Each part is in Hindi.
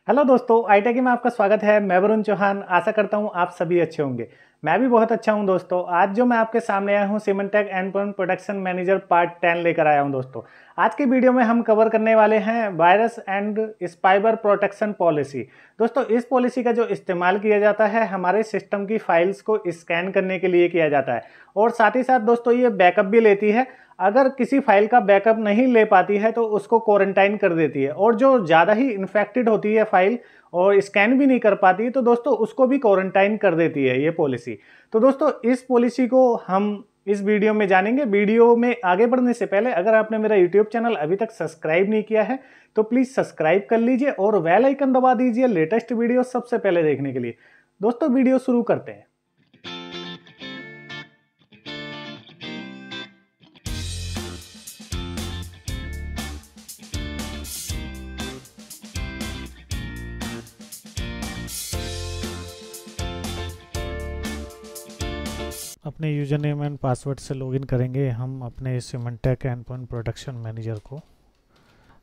हेलो दोस्तों, आईटेकी में आपका स्वागत है। मैं वरुण चौहान। आशा करता हूं आप सभी अच्छे होंगे। मैं भी बहुत अच्छा हूं दोस्तों। आज जो मैं आपके सामने आया हूं सिमंटेक एंडपॉइंट प्रोटेक्शन मैनेजर पार्ट 10 लेकर आया हूं दोस्तों। आज की वीडियो में हम कवर करने वाले हैं virus and spyware protection policy. दोस्तों, इस पॉलिसी का जो इस्तेमाल किया जाता है हमारे सिस्टम की फाइल्स को स्कैन करने के लिए किया जाता है, और साथ ही साथ दोस्तों ये बैकअप भी लेती है। अगर किसी फाइल का बैकअप नहीं ले पाती है तो उसको क्वारंटाइन कर देती है, और जो ज़्यादा ही इन्फेक्टेड होती है फाइल और स्कैन भी नहीं कर पाती तो दोस्तों उसको भी क्वारंटाइन कर देती है ये पॉलिसी। तो दोस्तों इस पॉलिसी को हम इस वीडियो में जानेंगे। वीडियो में आगे बढ़ने से पहले अगर आपने मेरा यूट्यूब चैनल अभी तक सब्सक्राइब नहीं किया है तो प्लीज़ सब्सक्राइब कर लीजिए और बेल आइकन दबा दीजिए लेटेस्ट वीडियो सबसे पहले देखने के लिए। दोस्तों वीडियो शुरू करते हैं। अपने यूज़र नेम एंड पासवर्ड से लॉगिन करेंगे हम अपने सिमंटेक एंडपॉइंट प्रोटेक्शन मैनेजर को,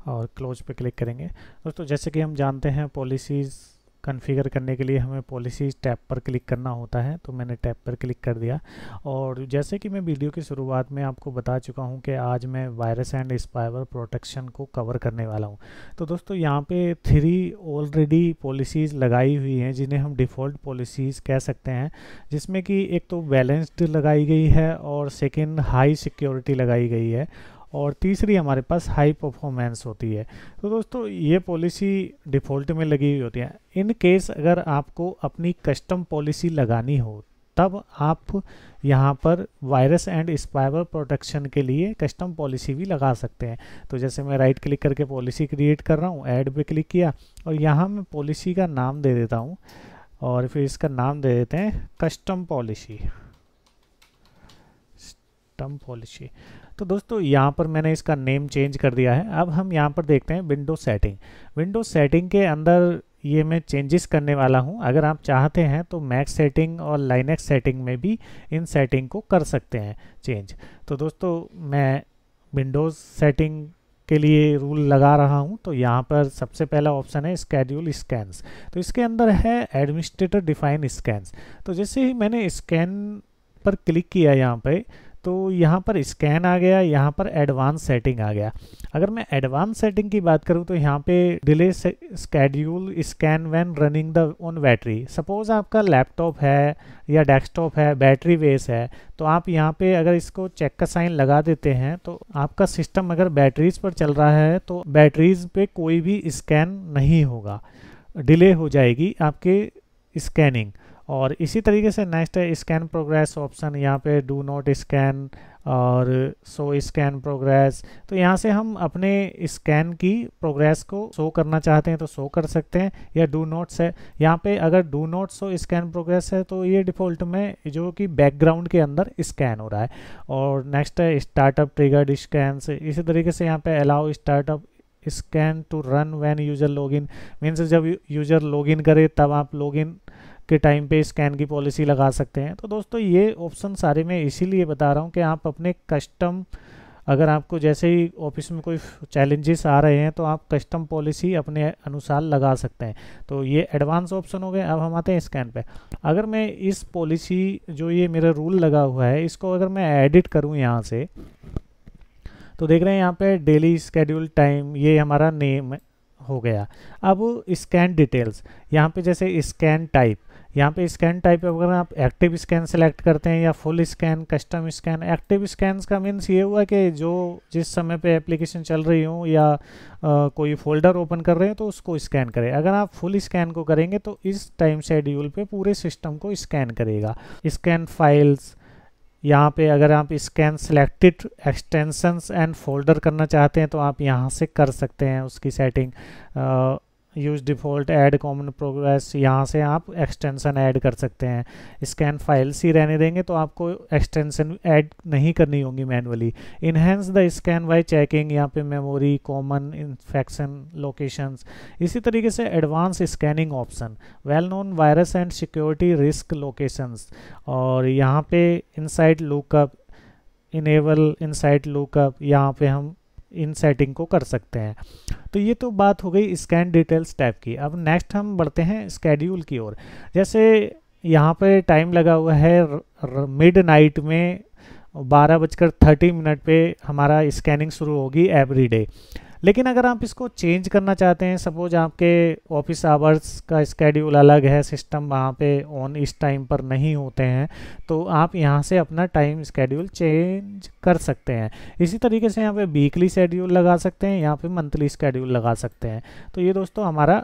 और क्लोज पे क्लिक करेंगे। दोस्तों जैसे कि हम जानते हैं पॉलिसीज़ कॉन्फ़िगर करने के लिए हमें पॉलिसीज़ टैब पर क्लिक करना होता है, तो मैंने टैब पर क्लिक कर दिया। और जैसे कि मैं वीडियो की शुरुआत में आपको बता चुका हूं कि आज मैं वायरस एंड स्पाइवर प्रोटेक्शन को कवर करने वाला हूं। तो दोस्तों यहाँ पे 3 ऑलरेडी पॉलिसीज़ लगाई हुई हैं जिन्हें हम डिफ़ॉल्ट पॉलिसीज़ कह सकते हैं, जिसमें कि एक तो बैलेंस्ड लगाई गई है और सेकेंड हाई सिक्योरिटी लगाई गई है, और तीसरी हमारे पास हाई परफॉर्मेंस होती है। तो दोस्तों ये पॉलिसी डिफ़ॉल्ट में लगी हुई होती है। इन केस अगर आपको अपनी कस्टम पॉलिसी लगानी हो तब आप यहाँ पर वायरस एंड स्पाइवर प्रोटेक्शन के लिए कस्टम पॉलिसी भी लगा सकते हैं। तो जैसे मैं राइट क्लिक करके पॉलिसी क्रिएट कर रहा हूँ, ऐड पे क्लिक किया और यहाँ मैं पॉलिसी का नाम दे देता हूँ, और फिर इसका नाम दे देते हैं कस्टम पॉलिसी। तो दोस्तों यहाँ पर मैंने इसका नेम चेंज कर दिया है। अब हम यहाँ पर देखते हैं विंडो सेटिंग। विंडो सेटिंग के अंदर ये मैं चेंजेस करने वाला हूँ। अगर आप चाहते हैं तो मैक सेटिंग और लाइनेक्स सेटिंग में भी इन सेटिंग को कर सकते हैं चेंज। तो दोस्तों मैं विंडोज़ सेटिंग के लिए रूल लगा रहा हूँ। तो यहाँ पर सबसे पहला ऑप्शन है स्केड्यूल स्कैन्स। तो इसके अंदर है एडमिनिस्ट्रेटर डिफाइन स्कैन्स। तो जैसे ही मैंने स्कैन पर क्लिक किया यहाँ पे, तो यहाँ पर स्कैन आ गया, यहाँ पर एडवांस सेटिंग आ गया। अगर मैं एडवांस सेटिंग की बात करूँ तो यहाँ पे delay schedule scan when running the on battery. Suppose आपका लैपटॉप है या डेस्कटॉप है, बैटरी बेस है, तो आप यहाँ पे अगर इसको चेक का साइन लगा देते हैं तो आपका सिस्टम अगर बैटरीज पर चल रहा है तो बैटरीज पे कोई भी स्कैन नहीं होगा, डिले हो जाएगी आपके स्कैनिंग। और इसी तरीके से नेक्स्ट है स्कैन प्रोग्रेस ऑप्शन। यहाँ पे डू नॉट स्कैन और शो स्कैन प्रोग्रेस। तो यहाँ से हम अपने स्कैन की प्रोग्रेस को शो करना चाहते हैं तो शो कर सकते हैं, या डू नॉट से यहाँ पे अगर do not show scan progress है तो ये डिफ़ॉल्ट में जो कि बैकग्राउंड के अंदर स्कैन हो रहा है। और नेक्स्ट है स्टार्टअप ट्रिगर्ड स्कैन। इसी तरीके से यहाँ पे allow startup scan to run when user login. Means जब यूज़र लॉगिन करे तब आप लॉगिन के टाइम पे स्कैन की पॉलिसी लगा सकते हैं। तो दोस्तों ये ऑप्शन सारे मैं इसीलिए बता रहा हूँ कि आप अपने कस्टम, अगर आपको जैसे ही ऑफिस में कोई चैलेंजेस आ रहे हैं तो आप कस्टम पॉलिसी अपने अनुसार लगा सकते हैं। तो ये एडवांस ऑप्शन हो गए। अब हम आते हैं स्कैन पे। अगर मैं इस पॉलिसी जो ये मेरा रूल लगा हुआ है इसको अगर मैं एडिट करूँ यहाँ से, तो देख रहे हैं यहाँ पे डेली स्केड्यूल टाइम, ये हमारा नेम हो गया। अब स्कैन डिटेल्स, यहाँ पे जैसे स्कैन टाइप, यहाँ पे स्कैन टाइप अगर आप एक्टिव स्कैन सेलेक्ट करते हैं या full scan, custom scan. Active scan का मीन्स ये हुआ कि जो जिस समय पे एप्लीकेशन चल रही हो या कोई फोल्डर ओपन कर रहे हैं तो उसको स्कैन करें। अगर आप फुल स्कैन को करेंगे तो इस टाइम शेड्यूल पे पूरे सिस्टम को स्कैन करेगा। स्कैन फाइल्स, यहाँ पे अगर आप scan selected extensions and folder करना चाहते हैं तो आप यहाँ से कर सकते हैं उसकी setting. Use default add common progress, यहाँ से आप एक्सटेंशन ऐड कर सकते हैं। स्कैन फाइल्स ही रहने देंगे तो आपको एक्सटेंशन ऐड नहीं करनी होगी manually. Enhance the scan bye checking, यहाँ पे मेमोरी, कॉमन, इन्फेक्शन, लोकेशंस। इसी तरीके से advance scanning option, well known virus and security risk locations, और यहाँ पे inside lookup, enable inside lookup, यहाँ पे हम इन सेटिंग को कर सकते हैं। तो ये तो बात हो गई स्कैन डिटेल्स टैब की। अब नेक्स्ट हम बढ़ते हैं स्केड्यूल की ओर। जैसे यहाँ पे टाइम लगा हुआ है मिड नाइट में 12:30 पे हमारा स्कैनिंग शुरू होगी एवरी डे। लेकिन अगर आप इसको चेंज करना चाहते हैं, सपोज आपके ऑफिस आवर्स का स्केड्यूल अलग है, सिस्टम वहाँ पे ऑन इस टाइम पर नहीं होते हैं, तो आप यहाँ से अपना टाइम स्केड्यूल चेंज कर सकते हैं। इसी तरीके से यहाँ पे वीकली शेड्यूल लगा सकते हैं, यहाँ पे मंथली स्केड्यूल लगा सकते हैं। तो ये दोस्तों हमारा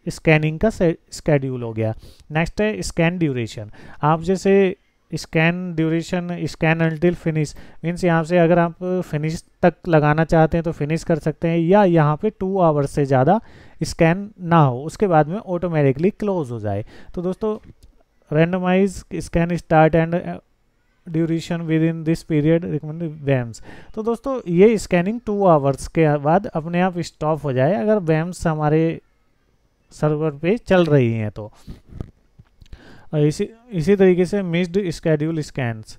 स्कैनिंग का स्केड्यूल हो गया। नेक्स्ट है स्कैन ड्यूरेशन। आप जैसे scan duration, scan until finish, means यहाँ से अगर आप फिनिश तक लगाना चाहते हैं तो फिनिश कर सकते हैं, या यहाँ पे 2 आवर्स से ज़्यादा स्कैन ना हो, उसके बाद में ऑटोमेटिकली क्लोज हो जाए। तो दोस्तों randomize scan start and duration within this period recommended VMs. तो दोस्तों ये स्कैनिंग 2 आवर्स के बाद अपने आप स्टॉप हो जाए अगर वैम्स हमारे सर्वर पे चल रही हैं तो। इसी तरीके से missed schedule scans,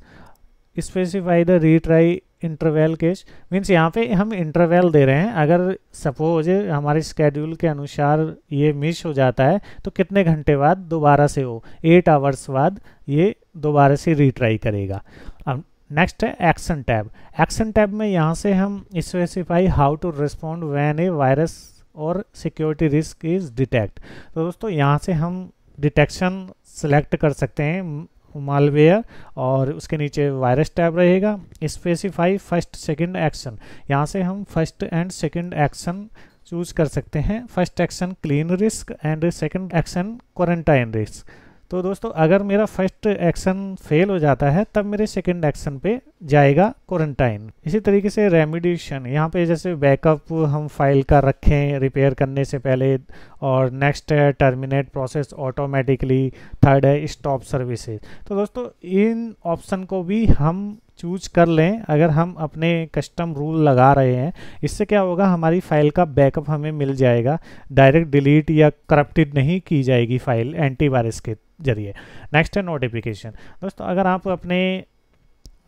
specify the retry interval case, means यहाँ पे हम इंटरवल दे रहे हैं। अगर सपोज हमारे स्केड्यूल के अनुसार ये मिस हो जाता है तो कितने घंटे बाद दोबारा से हो, 8 आवर्स बाद ये दोबारा से रीट्राई करेगा। अब नेक्स्ट है एक्शन टैब। एक्शन टैब में यहाँ से हम specify how to respond when a virus और सिक्योरिटी रिस्क इज डिटेक्ट। तो दोस्तों यहाँ से हम डिटेक्शन सेलेक्ट कर सकते हैं, मालवेयर, और उसके नीचे वायरस टैब रहेगा। स्पेसिफाई फर्स्ट सेकंड एक्शन, यहाँ से हम first and second action choose कर सकते हैं। First action clean risk and second action quarantine risk. तो दोस्तों अगर मेरा फर्स्ट एक्शन फेल हो जाता है तब मेरे सेकंड एक्शन पे जाएगा क्वारंटाइन। इसी तरीके से रेमिडिएशन, यहाँ पे जैसे बैकअप हम फाइल का रखें रिपेयर करने से पहले, और नेक्स्ट है टर्मिनेट प्रोसेस ऑटोमेटिकली, थर्ड है स्टॉप सर्विसेज। तो दोस्तों इन ऑप्शन को भी हम चूज कर लें अगर हम अपने कस्टम रूल लगा रहे हैं। इससे क्या होगा, हमारी फाइल का बैकअप हमें मिल जाएगा, डायरेक्ट डिलीट या करप्टेड नहीं की जाएगी फाइल एंटीवायरस के जरिए। नेक्स्ट है नोटिफिकेशन। दोस्तों अगर आप अपने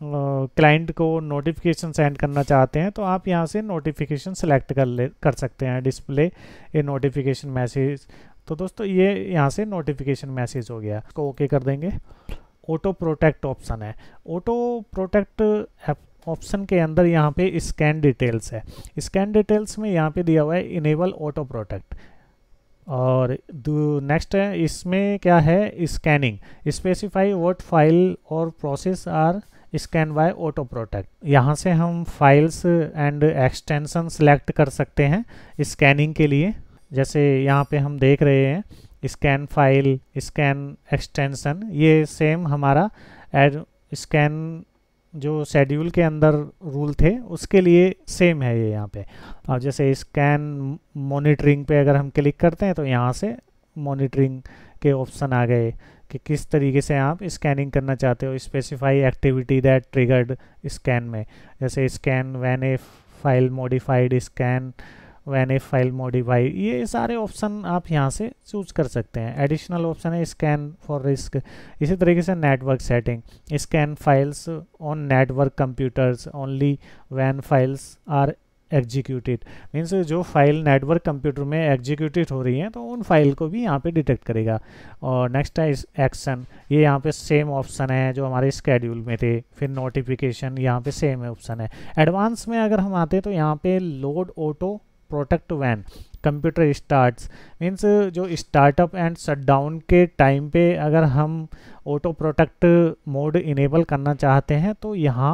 क्लाइंट को नोटिफिकेशन सेंड करना चाहते हैं तो आप यहाँ से नोटिफिकेशन सेलेक्ट कर सकते हैं, डिस्प्ले ए नोटिफिकेशन मैसेज। तो दोस्तों ये यहाँ से नोटिफिकेशन मैसेज हो गया, इसको ओके कर देंगे। ऑटो प्रोटेक्ट ऑप्शन है। ऑटो प्रोटेक्ट ऑप्शन के अंदर यहाँ पे स्कैन डिटेल्स है। स्कैन डिटेल्स में यहाँ पे दिया हुआ है इनेबल ऑटो प्रोटेक्ट। और नेक्स्ट है, इसमें क्या है, स्कैनिंग, स्पेसिफाई व्हाट फाइल और process are scan by auto protect. यहाँ से हम फाइल्स एंड एक्सटेंशन सेलेक्ट कर सकते हैं स्कैनिंग के लिए। जैसे यहाँ पे हम देख रहे हैं स्कैन फाइल, स्कैन एक्सटेंशन, ये सेम हमारा स्कैन जो शेड्यूल के अंदर रूल थे उसके लिए सेम है ये यहाँ पे। और जैसे स्कैन मॉनिटरिंग पे अगर हम क्लिक करते हैं तो यहाँ से मॉनिटरिंग के ऑप्शन आ गए कि किस तरीके से आप स्कैनिंग करना चाहते हो। Specify activity that triggered scan में, जैसे scan when A file modified, scan when A file modify, ये सारे ऑप्शन आप यहाँ से चूज कर सकते हैं। एडिशनल ऑप्शन है स्कैन फॉर रिस्क। इसी तरीके से network setting, scan files on network computers only when files are executed, means जो फाइल नेटवर्क कंप्यूटर में एग्जीक्यूटेड हो रही हैं तो उन फाइल को भी यहाँ पे डिटेक्ट करेगा। और नेक्स्ट है एक्शन, ये यहाँ पे सेम ऑप्शन है जो हमारे स्केड्यूल में थे। फिर नोटिफिकेशन यहाँ पे सेम ऑप्शन है। एडवांस में अगर हम आते हैं तो यहाँ पे load auto protect when computer starts, means जो स्टार्टअप एंड शटडाउन के टाइम पे अगर हम ऑटो प्रोटेक्ट मोड इनेबल करना चाहते हैं तो यहाँ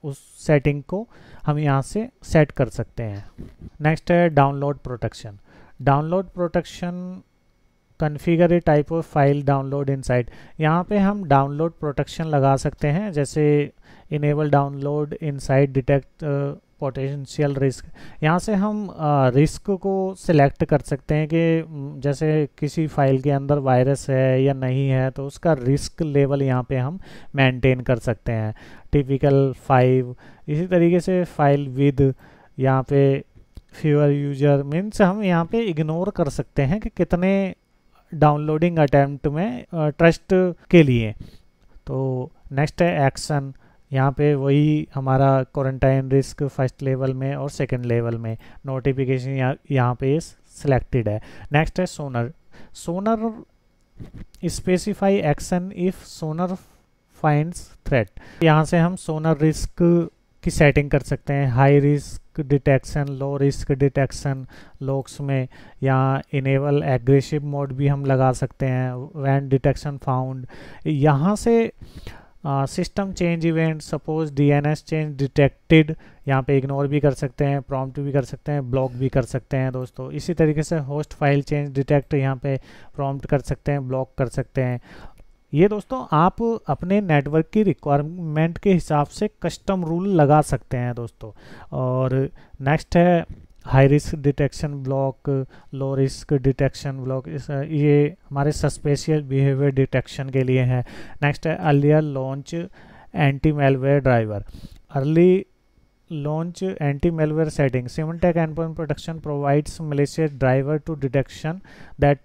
उस सेटिंग को हम यहाँ से सेट कर सकते हैं। नेक्स्ट है download protection. Download protection configure A type of file download inside, यहाँ पे हम डाउनलोड प्रोटेक्शन लगा सकते हैं, जैसे enable download inside detect potential risk. यहाँ से हम रिस्क को सिलेक्ट कर सकते हैं कि जैसे किसी फाइल के अंदर वायरस है या नहीं है तो उसका रिस्क लेवल यहाँ पे हम मेंटेन कर सकते हैं। टिपिकल 5, इसी तरीके से फाइल विद, यहाँ पे फ्यूअर यूजर, मीन्स हम यहाँ पे इग्नोर कर सकते हैं कि कितने डाउनलोडिंग अटेम्प्ट में ट्रस्ट के लिए। तो नेक्स्ट है एक्शन, यहाँ पे वही हमारा क्वारंटाइन रिस्क फर्स्ट लेवल में और सेकंड लेवल में नोटिफिकेशन यहाँ पे सिलेक्टेड है। नेक्स्ट है SONAR. SONAR specify action if SONAR finds threat. यहाँ से हम सोनर रिस्क की सेटिंग कर सकते हैं, high risk detection, low risk detection locks में, या इनेबल एग्रेसिव मोड भी हम लगा सकते हैं, व्हेन डिटेक्शन फाउंड। यहाँ से system change event, suppose DNS change detected, यहाँ पे इग्नोर भी कर सकते हैं, प्रॉम्प्ट भी कर सकते हैं, ब्लॉक भी कर सकते हैं दोस्तों। इसी तरीके से होस्ट फाइल चेंज डिटेक्ट, यहाँ पे प्रॉम्प्ट कर सकते हैं, ब्लॉक कर सकते हैं। ये दोस्तों आप अपने नेटवर्क की रिक्वायरमेंट के हिसाब से कस्टम रूल लगा सकते हैं दोस्तों। और नेक्स्ट है high risk detection block, low risk detection block, ये हमारे सस्पेशियस बिहेवियर डिटेक्शन के लिए है। नेक्स्ट है earlier launch anti malware driver. Early launch anti-malware setting. Symantec Endpoint Protection provides malicious driver to detection that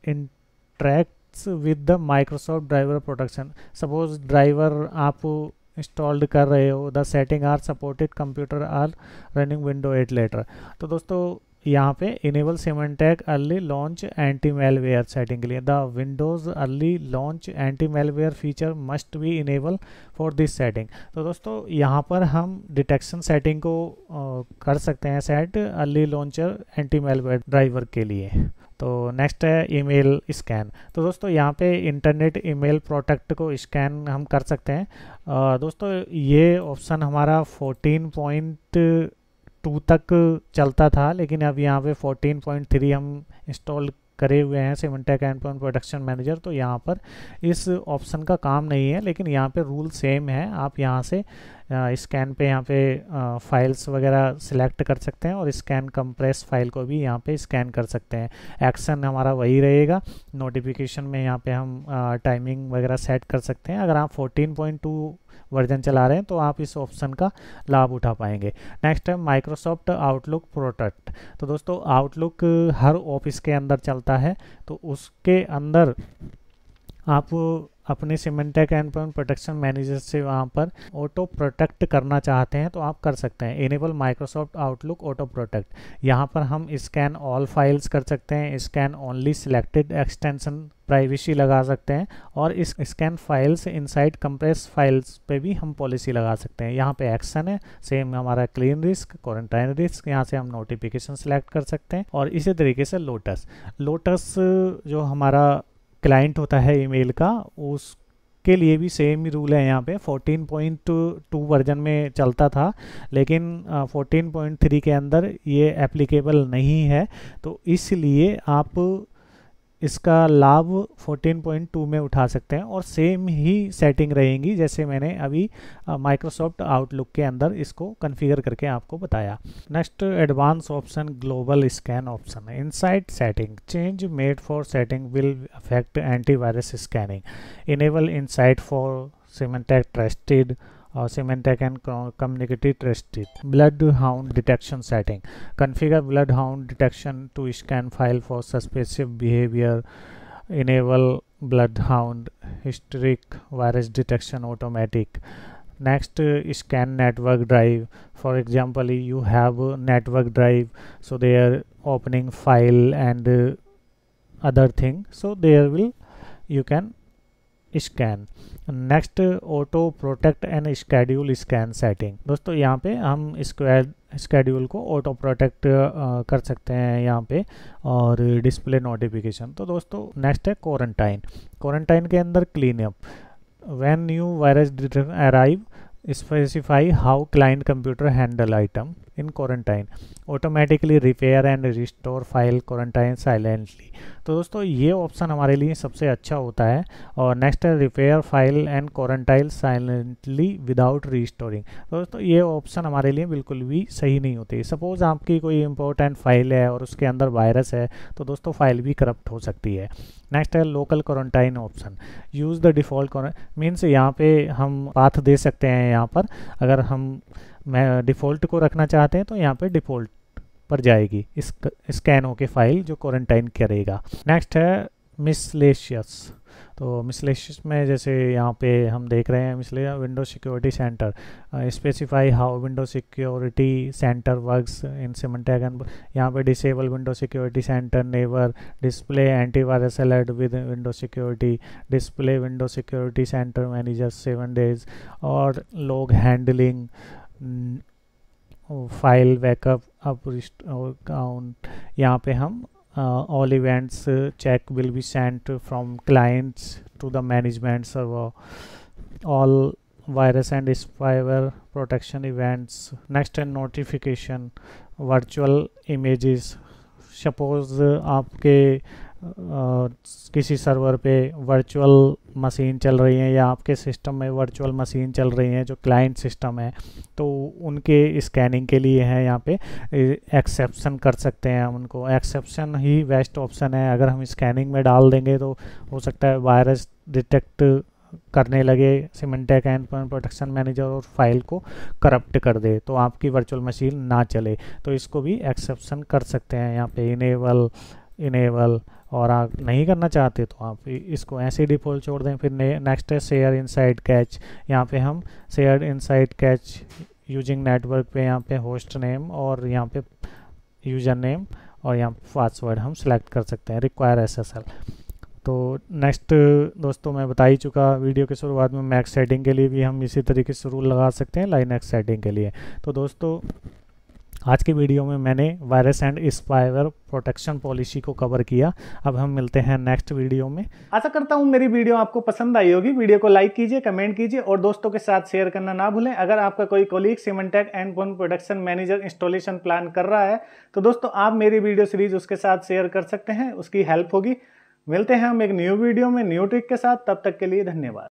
interacts with the Microsoft Driver Protection. Suppose driver आप इंस्टॉल्ड कर रहे हो, the setting are supported computer are running window 8 later. तो दोस्तों यहाँ पे enable Symantec early launch anti malware setting के लिए the Windows early launch anti malware feature must be enable for this setting. तो दोस्तों यहाँ पर हम डिटेक्शन सेटिंग को कर सकते हैं set early launcher anti malware driver के लिए। तो नेक्स्ट है ईमेल स्कैन। तो दोस्तों यहाँ पे इंटरनेट ईमेल प्रोटेक्ट को स्कैन हम कर सकते हैं। दोस्तों ये ऑप्शन हमारा 14.2 तक चलता था, लेकिन अब यहाँ पे 14.3 हम इंस्टॉल करे हुए हैं सिमेंटेक एंडपॉइंट प्रोटेक्शन मैनेजर। तो यहाँ पर इस ऑप्शन का काम नहीं है, लेकिन यहाँ पे रूल सेम है। आप यहाँ से स्कैन पे यहाँ पे फाइल्स वगैरह सिलेक्ट कर सकते हैं और स्कैन कंप्रेस फाइल को भी यहाँ पे स्कैन कर सकते हैं। एक्शन हमारा वही रहेगा। नोटिफिकेशन में यहाँ पे हम टाइमिंग वगैरह सेट कर सकते हैं। अगर आप 14.2 वर्जन चला रहे हैं तो आप इस ऑप्शन का लाभ उठा पाएंगे। नेक्स्ट है माइक्रोसॉफ्ट आउटलुक प्रोटेक्ट। तो दोस्तों आउटलुक हर ऑफिस के अंदर चलता है, तो उसके अंदर आप अपने सिमेंटेक एंडपॉइंट प्रोटेक्शन मैनेजर से वहाँ पर ऑटो प्रोटेक्ट करना चाहते हैं तो आप कर सकते हैं। Enable Microsoft outlook auto protect. यहाँ पर हम स्कैन ऑल फाइल्स कर सकते हैं, scan only selected extension privacy लगा सकते हैं, और इस scan files inside compress files पे भी हम पॉलिसी लगा सकते हैं। यहाँ पे एक्शन है सेम हमारा क्लीन रिस्क, क्वारंटाइन रिस्क, यहाँ से हम नोटिफिकेशन सेलेक्ट कर सकते हैं। और इसी तरीके से लोटस जो हमारा क्लाइंट होता है ईमेल का, उसके लिए भी सेम ही रूल है। यहाँ पे 14.2 वर्जन में चलता था, लेकिन 14.3 के अंदर ये एप्लीकेबल नहीं है, तो इसलिए आप इसका लाभ 14.2 में उठा सकते हैं और सेम ही सेटिंग रहेंगी जैसे मैंने अभी माइक्रोसॉफ्ट आउटलुक के अंदर इसको कॉन्फ़िगर करके आपको बताया। Next advance option global scan option. Inside setting change made for setting will affect antivirus scanning. Enable inside for Symantec trusted or Symantec and Community Trusted. Bloodhound detection setting. Configure Bloodhound detection to scan file for suspicious behavior. Enable Bloodhound historic virus detection automatic. Next, scan network drive. For example, you have a network drive, so they are opening file and other thing. So there will you can scan. Next auto protect and schedule scan setting. दोस्तों यहाँ पे हम स्केड्यूल को ऑटो प्रोटेक्ट कर सकते हैं यहाँ पे, और डिस्प्ले नोटिफिकेशन। तो दोस्तों नेक्स्ट है क्वारंटाइन के अंदर clean up. When new virus arrive specify how client computer handle item in quarantine. Automatically repair and restore file quarantine silently. तो दोस्तों ये ऑप्शन हमारे लिए सबसे अच्छा होता है। और नेक्स्ट है repair file and quarantine silently without restoring. तो दोस्तों ये ऑप्शन हमारे लिए बिल्कुल भी सही नहीं होती। सपोज आपकी कोई इंपॉर्टेंट फाइल है और उसके अंदर वायरस है, तो दोस्तों फाइल भी करप्ट हो सकती है। नेक्स्ट है local quarantine option. Use the default means यहाँ पे हम पाथ दे सकते हैं। यहाँ पर अगर हम डिफ़ॉल्ट को रखना चाहते हैं तो यहाँ पे डिफ़ॉल्ट पर जाएगी स्कैन होके फाइल जो क्वारंटाइन करेगा। नेक्स्ट है मिसलेशियस। तो मिसलेशियस में जैसे यहाँ पे हम देख रहे हैं miscellaneous window security center, specify how window security center works in Symantec and यहाँ पे disable window security center never display antivirus alert with window security, display window security center manager 7 days, और log handling, file backup up count. यहाँ पे हम all events check will be sent from clients to the management server, all virus and spyware protection events, next and notification, virtual images। Suppose आपके किसी सर्वर पे वर्चुअल मशीन चल रही है या आपके सिस्टम में वर्चुअल मशीन चल रही है जो क्लाइंट सिस्टम है, तो उनके स्कैनिंग के लिए है यहाँ पे एक्सेप्शन कर सकते हैं हम उनको। एक्सेप्शन ही बेस्ट ऑप्शन है, अगर हम स्कैनिंग में डाल देंगे तो हो सकता है वायरस डिटेक्ट करने लगे सिमंटैक एंडपॉइंट प्रोटेक्शन मैनेजर और फाइल को करप्ट कर दे, तो आपकी वर्चुअल मशीन ना चले, तो इसको भी एक्सेप्शन कर सकते हैं यहाँ पे इनेबल। और आप नहीं करना चाहते तो आप इसको ऐसे डिफ़ॉल्ट छोड़ दें। फिर नेक्स्ट है शेयर इनसाइड कैच। यहाँ पे हम share inside catch using network पे यहाँ पे होस्ट नेम और यहाँ पे यूज़र नेम और यहाँ पासवर्ड हम सेलेक्ट कर सकते हैं, रिक्वायर SSL। तो नेक्स्ट दोस्तों मैं बता ही चुका वीडियो के शुरुआत में, मैक्स सेटिंग के लिए भी हम इसी तरीके से रूल लगा सकते हैं लाइनक्स सेटिंग के लिए। तो दोस्तों आज की वीडियो में मैंने virus and spyware protection policy को कवर किया। अब हम मिलते हैं नेक्स्ट वीडियो में। आशा करता हूं मेरी वीडियो आपको पसंद आई होगी। वीडियो को लाइक कीजिए, कमेंट कीजिए और दोस्तों के साथ शेयर करना ना भूलें। अगर आपका कोई colleague Symantec endpoint protection manager installation plan कर रहा है तो दोस्तों आप मेरी वीडियो सीरीज उसके साथ शेयर कर सकते हैं, उसकी हेल्प होगी। मिलते हैं हम एक न्यू वीडियो में न्यू ट्रिक के साथ, तब तक के लिए धन्यवाद।